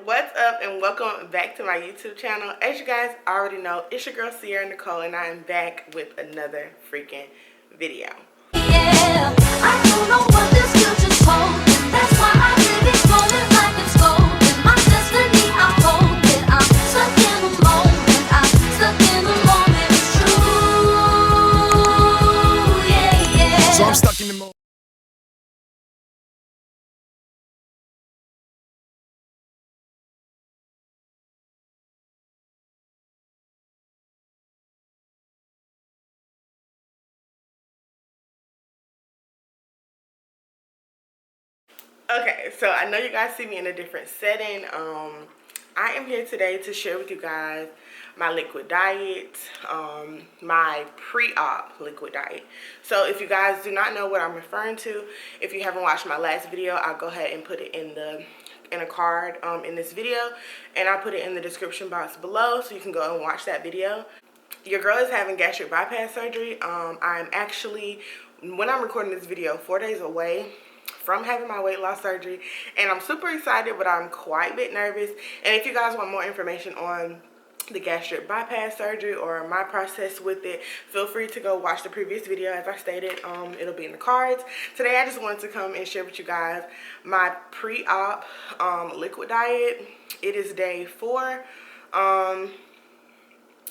What's up and welcome back to my YouTube channel. As you guys already know, it's your girl Sierra Nicole and I am back with another freaking video. Yeah, I don't know what this future's holding. That's why I live it rolling like it's golden. My destiny, I hold it. I'm stuck in the moment. I'm stuck in the moment. It's true. Yeah, yeah. So I'm stuck in the moment. Okay, so I know you guys see me in a different setting. I am here today to share with you guys my liquid diet, my pre-op liquid diet. So if you guys do not know what I'm referring to, if you haven't watched my last video, I'll go ahead and put it in a card in this video, and I'll put it in the description box below so you can go and watch that video. Your girl is having gastric bypass surgery. I'm actually, when I'm recording this video, 4 days away from having my weight loss surgery, and I'm super excited, but I'm quite a bit nervous. And if you guys want more information on the gastric bypass surgery or my process with it, feel free to go watch the previous video. As I stated, it'll be in the cards. Today I just wanted to come and share with you guys my pre-op liquid diet. It is day 4.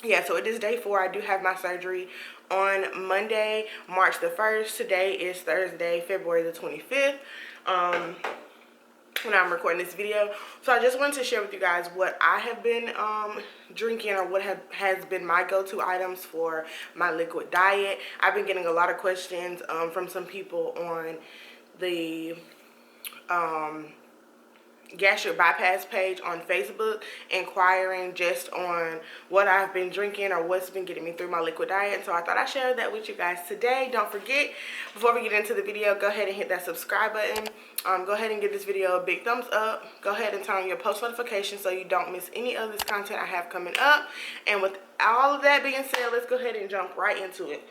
Yeah, so it is day 4. I do have my surgery on Monday, March the 1st. Today is Thursday, February the 25th, when I'm recording this video. So I just wanted to share with you guys what I have been drinking, or what has been my go-to items for my liquid diet. I've been getting a lot of questions from some people on the gastric bypass page on Facebook, inquiring just on what I've been drinking or what's been getting me through my liquid diet. So I thought I'd share that with you guys today. Don't forget, before we get into the video, go ahead and hit that subscribe button. Go ahead and give this video a big thumbs up. Go ahead and turn on your post notifications so you don't miss any of this content I have coming up. And with all of that being said, let's go ahead and jump right into it.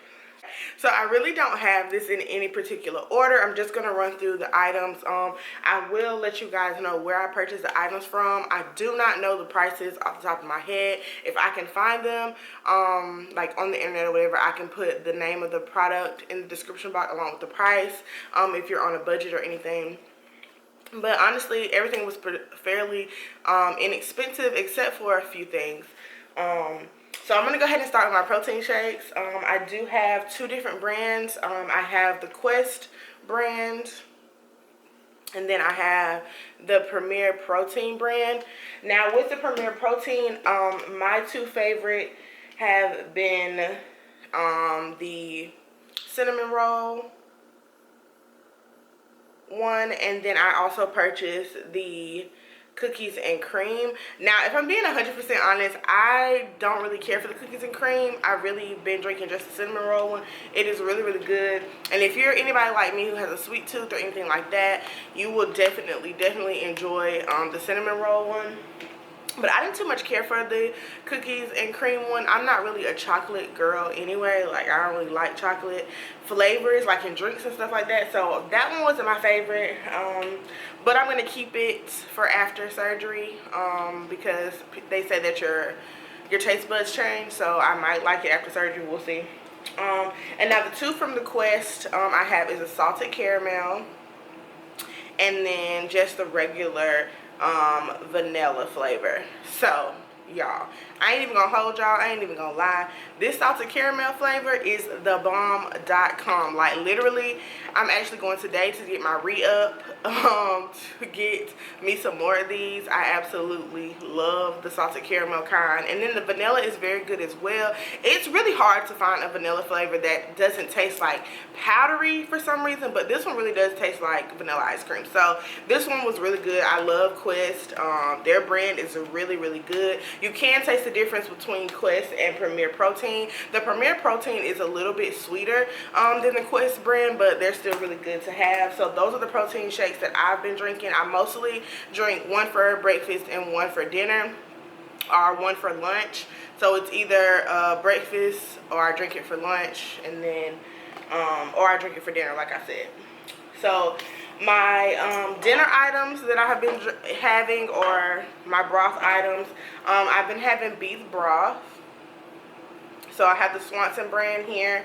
So I really don't have this in any particular order. I'm just going to run through the items. I will let you guys know where I purchased the items from. I do not know the prices off the top of my head. If I can find them, like on the internet or whatever, I can put the name of the product in the description box along with the price, if you're on a budget or anything. But honestly, everything was fairly inexpensive except for a few things. So I'm going to go ahead and start with my protein shakes. I do have 2 different brands. I have the Quest brand, and then I have the Premier Protein brand. Now with the Premier Protein, my 2 favorite have been the cinnamon roll one, and then I also purchased the cookies and cream. Now if I'm being 100% honest, I don't really care for the cookies and cream. I've really been drinking just the cinnamon roll one. It is really, really good. And if you're anybody like me who has a sweet tooth or anything like that, you will definitely enjoy the cinnamon roll one. But I didn't too much care for the cookies and cream one. I'm not really a chocolate girl anyway. Like, I don't really like chocolate flavors, like in drinks and stuff like that. So that one wasn't my favorite. But I'm going to keep it for after surgery, because they say that your taste buds change. So I might like it after surgery. We'll see. And now the 2 from the Quest I have is a salted caramel, and then just the regular vanilla flavor. So y'all, I ain't even gonna hold y'all, I ain't even gonna lie, this salted caramel flavor is the bomb.com. Like literally, I'm actually going today to get my re-up to get me some more of these. I absolutely love the salted caramel kind, and then the vanilla is very good as well. It's really hard to find a vanilla flavor that doesn't taste like powdery for some reason, but this one really does taste like vanilla ice cream. So this one was really good. I love Quest. Their brand is really, really good. You can taste the difference between Quest and Premier Protein. The Premier Protein is a little bit sweeter than the Quest brand, but they're still really good to have. So those are the protein shakes that I've been drinking. I mostly drink one for breakfast and one for dinner, or one for lunch. So it's either breakfast, or I drink it for lunch, and then or I drink it for dinner, like I said. So My dinner items that I have been having, or my broth items, I've been having beef broth. So I have the Swanson brand here.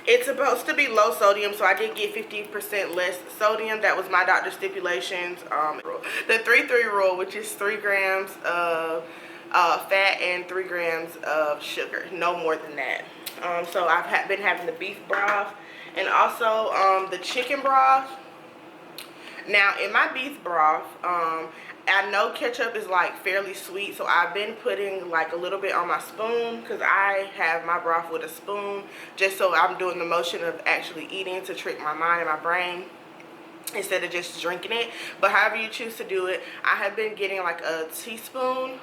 It's supposed to be low sodium, so I did get 50% less sodium. That was my doctor's stipulations. The 3-3 rule, which is 3 grams of fat and 3 grams of sugar, no more than that. So I've been having the beef broth and also the chicken broth. Now in my beef broth, I know ketchup is like fairly sweet, so I've been putting like a little bit on my spoon, because I have my broth with a spoon, just so I'm doing the motion of actually eating to trick my mind and my brain instead of just drinking it. But however you choose to do it, I have been getting like a teaspoon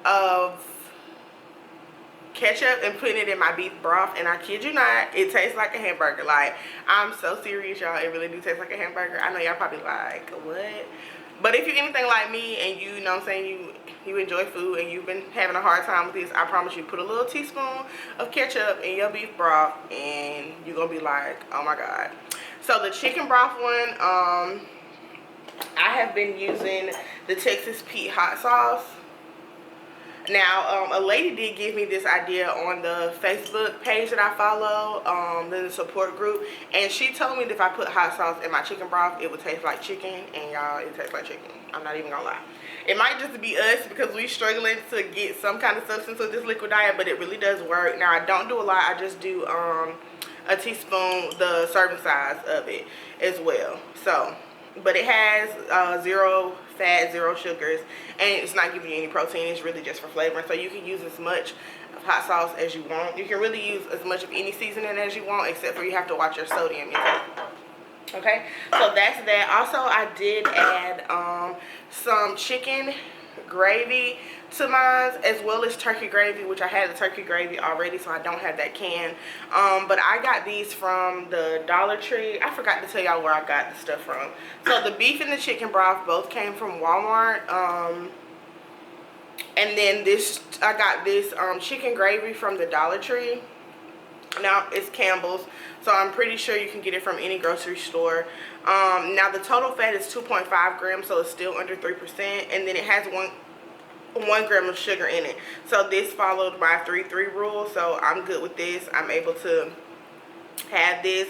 of ketchup and putting it in my beef broth, and I kid you not, it tastes like a hamburger. Like, I'm so serious, y'all, it really do taste like a hamburger. I know y'all probably like, what? But if you're anything like me and you know what I'm saying, you enjoy food and you've been having a hard time with this, I promise you, put a little teaspoon of ketchup in your beef broth and you're gonna be like, oh my god. So the chicken broth one, I have been using the Texas Pete hot sauce. Now, a lady did give me this idea on the Facebook page that I follow, the support group, and she told me that if I put hot sauce in my chicken broth, it would taste like chicken, and y'all, it tastes like chicken. I'm not even gonna lie. It might just be us because we're struggling to get some kind of substance with this liquid diet, but it really does work. Now, I don't do a lot. I just do a teaspoon, the serving size of it as well. So, but it has 0 fat, 0 sugars, and it's not giving you any protein. It's really just for flavor. So you can use as much of hot sauce as you want. You can really use as much of any seasoning as you want, except for you have to watch your sodium intake. Okay, so that's that. Also, I did add some chicken gravy to mine, as well as turkey gravy, which I had the turkey gravy already, so I don't have that can. But I got these from the Dollar Tree. I forgot to tell y'all where I got the stuff from. So the beef and the chicken broth both came from Walmart. And then this, I got this chicken gravy from the Dollar Tree. Now it's Campbell's, so I'm pretty sure you can get it from any grocery store. Now the total fat is 2.5 grams, so it's still under 3%, and then it has 1 gram of sugar in it. So this followed my 3-3 rule, so I'm good with this. I'm able to have this,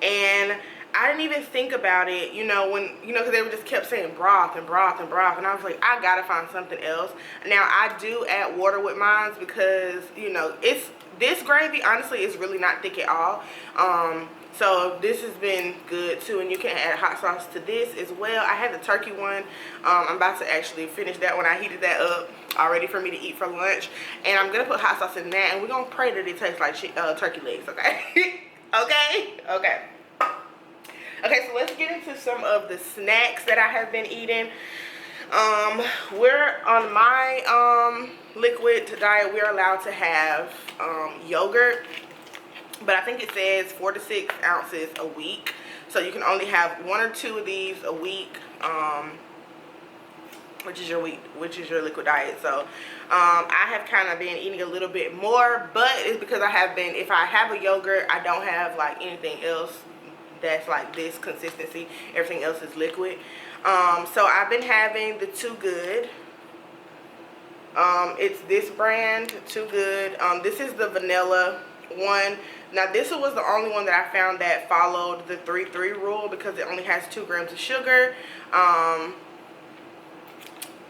and I didn't even think about it, you know, when, you know, because they just kept saying broth and broth and broth, and I was like, I gotta find something else. Now I do add water with mine because, you know, this gravy honestly is really not thick at all. So this has been good too, and you can add hot sauce to this as well. I had the turkey one. I'm about to actually finish that one. I heated that up already for me to eat for lunch, and I'm gonna put hot sauce in that, and we're gonna pray that it tastes like turkey legs. Okay. Okay, so let's get into some of the snacks that I have been eating. We're on my liquid diet. We're allowed to have yogurt, but I think it says 4 to 6 ounces a week, so you can only have 1 or 2 of these a week, which is your liquid diet. So I have kind of been eating a little bit more, but it's because I have been, if I have a yogurt, I don't have like anything else that's like this consistency. Everything else is liquid. So I've been having the Too Good. It's this brand, Too Good. This is the vanilla one. Now this was the only one that I found that followed the 3-3 rule, because it only has 2 grams of sugar,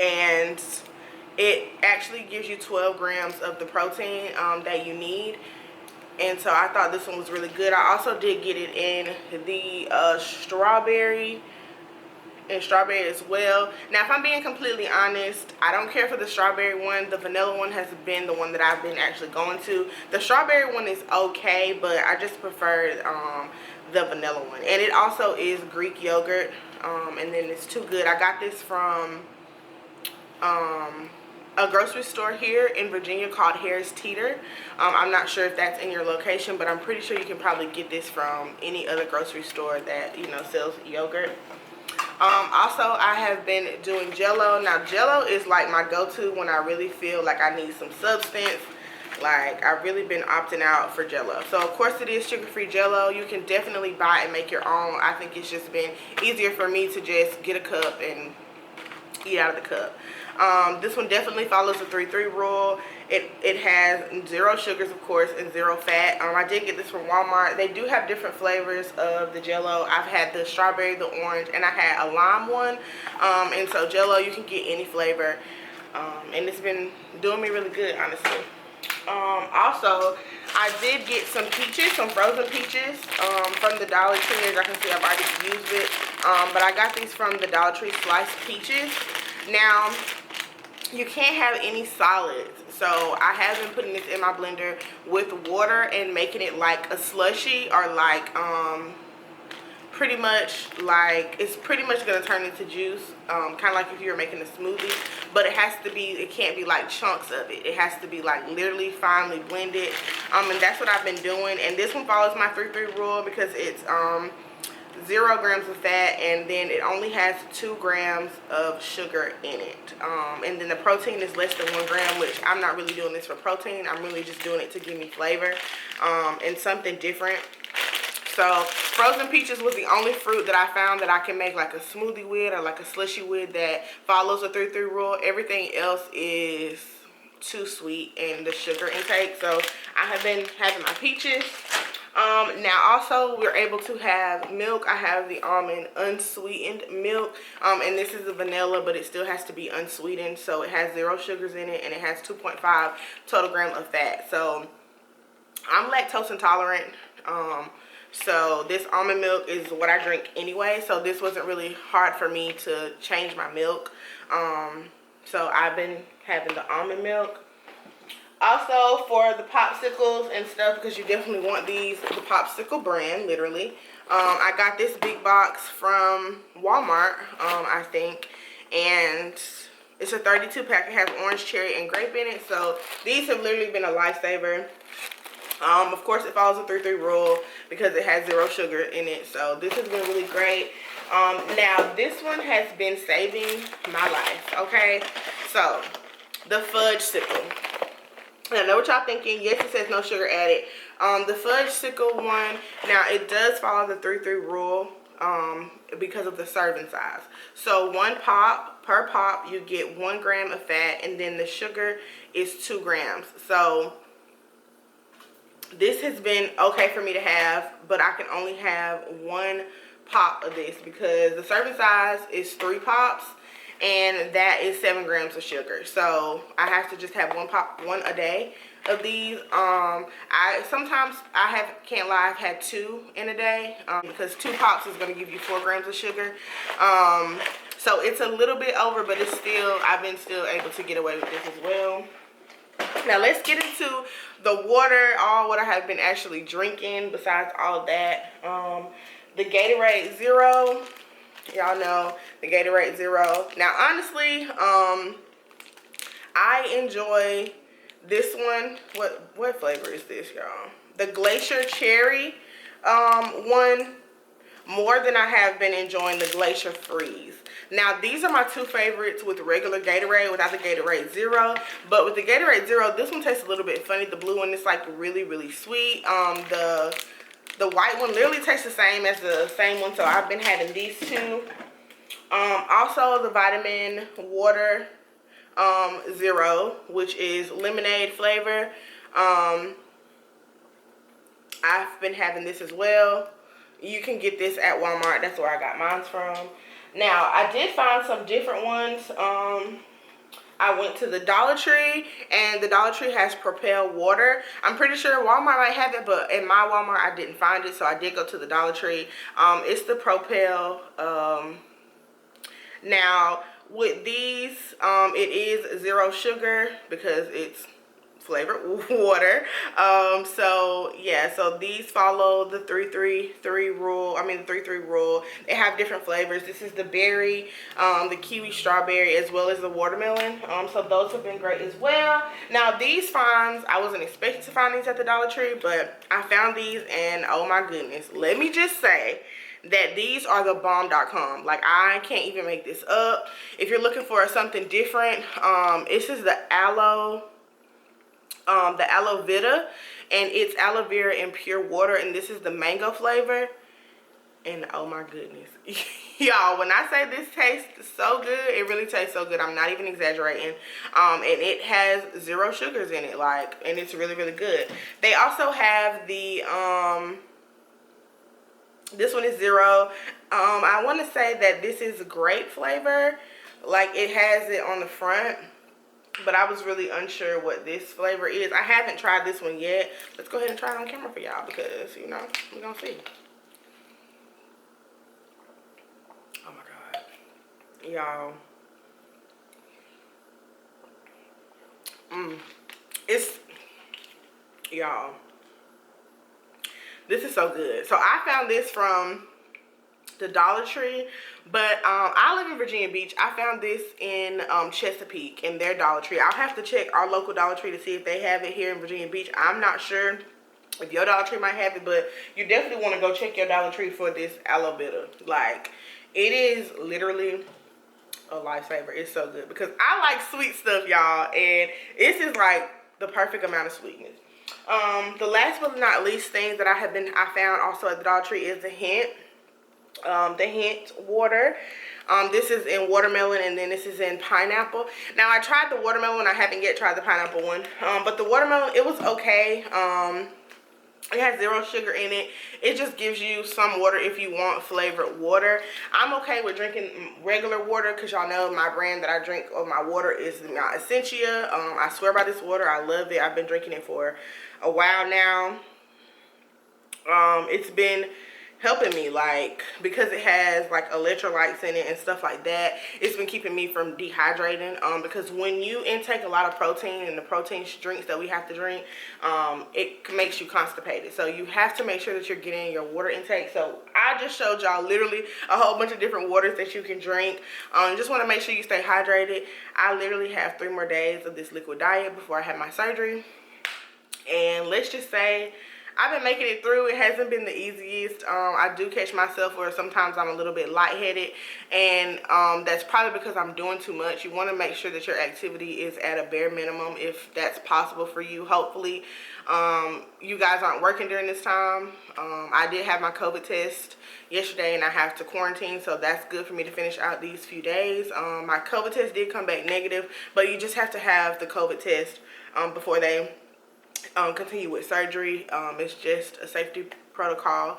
and it actually gives you 12 grams of the protein that you need. And so I thought this one was really good. I also did get it in the strawberry as well. Now if I'm being completely honest, I don't care for the strawberry one. The vanilla one has been the one that I've been actually going to. The strawberry one is okay, but I just prefer the vanilla one. And it also is Greek yogurt, and then it's Too Good. I got this from a grocery store here in Virginia called Harris Teeter. I'm not sure if that's in your location, but I'm pretty sure you can probably get this from any other grocery store that, you know, sells yogurt. Also, I have been doing Jello. Now, Jello is like my go-to when I really feel like I need some substance Like, I've really been opting out for Jello. So of course it is sugar-free Jello. You can definitely buy and make your own. I think it's just been easier for me to just get a cup and eat out of the cup. This one definitely follows the 3-3 rule. It has 0 sugars, of course, and 0 fat. I did get this from Walmart. They do have different flavors of the Jello. I've had the strawberry, the orange, and I had a lime one. And so Jello, you can get any flavor. And it's been doing me really good, honestly. Also, I did get some peaches, some frozen peaches from the Dollar Tree. As I can see, I've already used it. But I got these from the Dollar Tree sliced peaches. Now, you can't have any solids. So I have been putting this in my blender with water and making it like a slushy, or like pretty much like, it's pretty much going to turn into juice, kind of like if you were making a smoothie. But it has to be, it can't be like chunks of it. It has to be like literally finely blended. And that's what I've been doing. And this one follows my 3-3 rule because it's 0 grams of fat, and then it only has 2 grams of sugar in it. And then the protein is less than 1 gram, which I'm not really doing this for protein. I'm really just doing it to give me flavor and something different. So frozen peaches was the only fruit that I found that I can make like a smoothie with, or like a slushy with, that follows the 3-3 rule. Everything else is too sweet in the sugar intake. So I have been having my peaches. Now also we're able to have milk. I have the almond unsweetened milk, and this is the vanilla, but it still has to be unsweetened. So it has 0 sugars in it, and it has 2.5 total gram of fat. So I'm lactose intolerant. So this almond milk is what I drink anyway. So this wasn't really hard for me to change my milk. So I've been having the almond milk. Also, for the Popsicles and stuff, because you definitely want these, the Popsicle brand, literally. I got this big box from Walmart, I think. And it's a 32 pack. It has orange, cherry, and grape in it. So these have literally been a lifesaver. Of course, it follows the 3-3 rule because it has 0 sugar in it. So this has been really great. Now, this one has been saving my life, okay? So, the Fudge sickle. I know what y'all thinking. Yes, it says no sugar added. The Fudge sickle one, now it does follow the 3-3 rule because of the serving size. So 1 pop, per pop, you get 1 gram of fat, and then the sugar is 2 grams. So this has been okay for me to have, but I can only have 1 pop of this because the serving size is 3 pops, and that is 7 grams of sugar. So I have to just have 1 pop, 1 a day of these. Can't lie, I've had 2 in a day, because 2 pops is going to give you 4 grams of sugar. So it's a little bit over, but it's still, I've been still able to get away with this as well. Now let's get into the water, all what I have been actually drinking besides all of that. The Gatorade Zero. Y'all know the Gatorade Zero. Now honestly, I enjoy this one. What flavor is this, y'all? The Glacier Cherry one more than I have been enjoying the Glacier Freeze. Now these are my 2 favorites with regular Gatorade without the Gatorade Zero. But with the Gatorade Zero, this one tastes a little bit funny. The blue one is like really, really sweet. The white one literally tastes the same as the same one. So I've been having these 2. Also the Vitamin Water Zero, which is lemonade flavor. I've been having this as well. You can get this at Walmart. That's where I got mine from. Now, I did find some different ones. I went to the Dollar Tree, and the Dollar Tree has Propel water. I'm pretty sure Walmart might have it, but in my Walmart, I didn't find it, so I did go to the Dollar Tree. It's the Propel. Now, with these, it is 0 sugar because it's flavored water. So yeah, so these follow the 3-3 rule. I mean the 3-3 rule. They have different flavors. This is the berry, the kiwi strawberry, as well as the watermelon. So those have been great as well. Now these finds, I wasn't expecting to find these at the Dollar Tree, but I found these, and oh my goodness, let me just say that these are the bomb.com. Like, I can't even make this up. If you're looking for something different, this is the Aloe the Aloe Vita, and it's aloe vera and pure water, and this is the mango flavor. And oh my goodness, y'all, when I say this tastes so good, it really tastes so good. I'm not even exaggerating. And it has 0 sugars in it, like, and it's really, really good. They also have the this one is 0. I want to say that this is grape flavor, like it has it on the front, but I was really unsure what this flavor is. I haven't tried this one yet. Let's go ahead and try it on camera for y'all, because you know, we're gonna see. Oh my god, y'all, it's, y'all, this is so good. So I found this from the Dollar Tree, but I live in Virginia Beach. I found this in Chesapeake in their Dollar Tree. I'll have to check our local Dollar Tree to see if they have it here in Virginia Beach. I'm not sure if your Dollar Tree might have it, but you definitely want to go check your Dollar Tree for this aloe vera. Like, it is literally a lifesaver. It's so good, because I like sweet stuff, y'all, and this is like the perfect amount of sweetness. The last but not least thing that I found also at the Dollar Tree is the Hint water. This is in watermelon, and then this is in pineapple. Now I tried the watermelon, I haven't yet tried the pineapple one, but the watermelon, it was okay. It has 0 sugar in it. It just gives you some water if you want flavored water. I'm okay with drinking regular water, because y'all know my brand that I drink of my water is my Essentia. I swear by this water. I love it. I've been drinking it for a while now. It's been helping me, like, because it has like electrolytes in it and stuff like that. It's been keeping me from dehydrating, because when you intake a lot of protein and the protein drinks that we have to drink, it makes you constipated. So you have to make sure that you're getting your water intake. So I just showed y'all literally a whole bunch of different waters that you can drink. Just want to make sure you stay hydrated. I literally have 3 more days of this liquid diet before I have my surgery, and let's just say I've been making it through. It hasn't been the easiest. I do catch myself where sometimes I'm a little bit lightheaded, and that's probably because I'm doing too much. You want to make sure that your activity is at a bare minimum if that's possible for you. Hopefully, you guys aren't working during this time. I did have my COVID test yesterday, and I have to quarantine, so that's good for me to finish out these few days. My COVID test did come back negative, but you just have to have the COVID test before they continue with surgery. It's just a safety protocol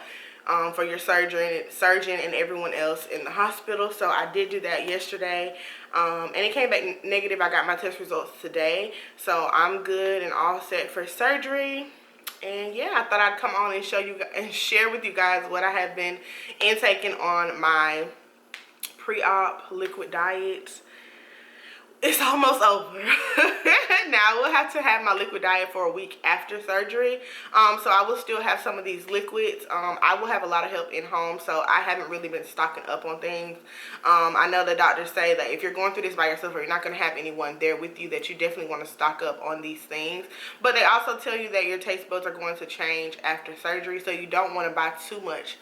for your surgeon and everyone else in the hospital. So I did do that yesterday, and it came back negative. I got my test results today, so I'm good and all set for surgery. And yeah, I thought I'd come on and show you and share with you guys what I have been intaking on my pre-op liquid diet. It's almost over. Now we'll have to have my liquid diet for a week after surgery. So I will still have some of these liquids. I will have a lot of help in home, so I haven't really been stocking up on things. I know the doctors say that if you're going through this by yourself or you're not going to have anyone there with you, that you definitely want to stock up on these things. But they also tell you that your taste buds are going to change after surgery, so you don't want to buy too much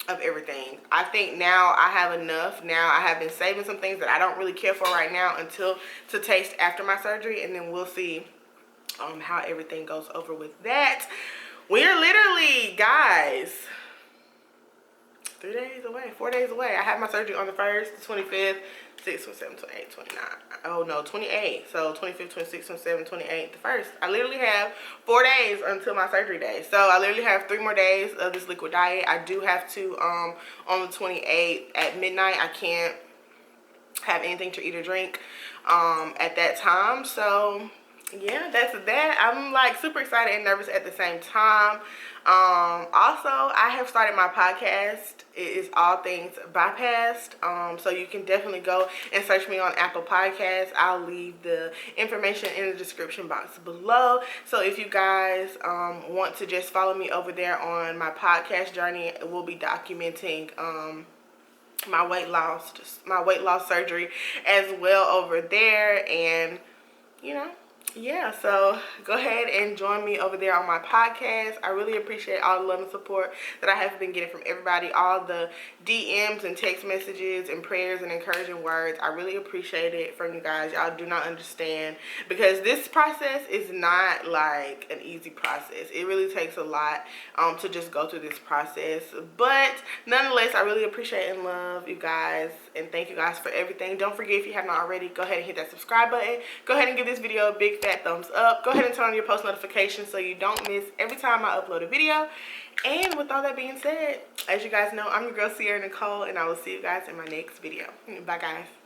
of everything. I think now I have enough. Now I have been saving some things that I don't really care for right now until to taste after my surgery, and then we'll see how everything goes over with that. We're literally, guys, 3 days away, 4 days away. I have my surgery on the 1st, the 25th, 6th, 27th, 28th, 29th. Oh no, 28th. So 25th, 26th, 27th, 28th, the 1st. I literally have 4 days until my surgery day. So I literally have 3 more days of this liquid diet. I do have to, on the 28th at midnight, I can't have anything to eat or drink at that time. So yeah, that's that. I'm like super excited and nervous at the same time. Also, I have started my podcast. It is All Things Bypassed. So you can definitely go and search me on Apple Podcasts. I'll leave the information in the description box below. So if you guys want to just follow me over there on my podcast journey, we'll be documenting my weight loss surgery as well over there, and you know, yeah, so go ahead and join me over there on my podcast. I really appreciate all the love and support that I have been getting from everybody, all the DMs and text messages and prayers and encouraging words. I really appreciate it from you guys. Y'all do not understand, because this process is not like an easy process. It really takes a lot to just go through this process, but nonetheless, I really appreciate and love you guys, and thank you guys for everything. Don't forget, if you have not already, go ahead and hit that subscribe button. Go ahead and give this video a big fat thumbs up. Go ahead and turn on your post notifications so you don't miss every time I upload a video. And with all that being said, as you guys know, I'm your girl Sierra Nicole, and I will see you guys in my next video. Bye guys.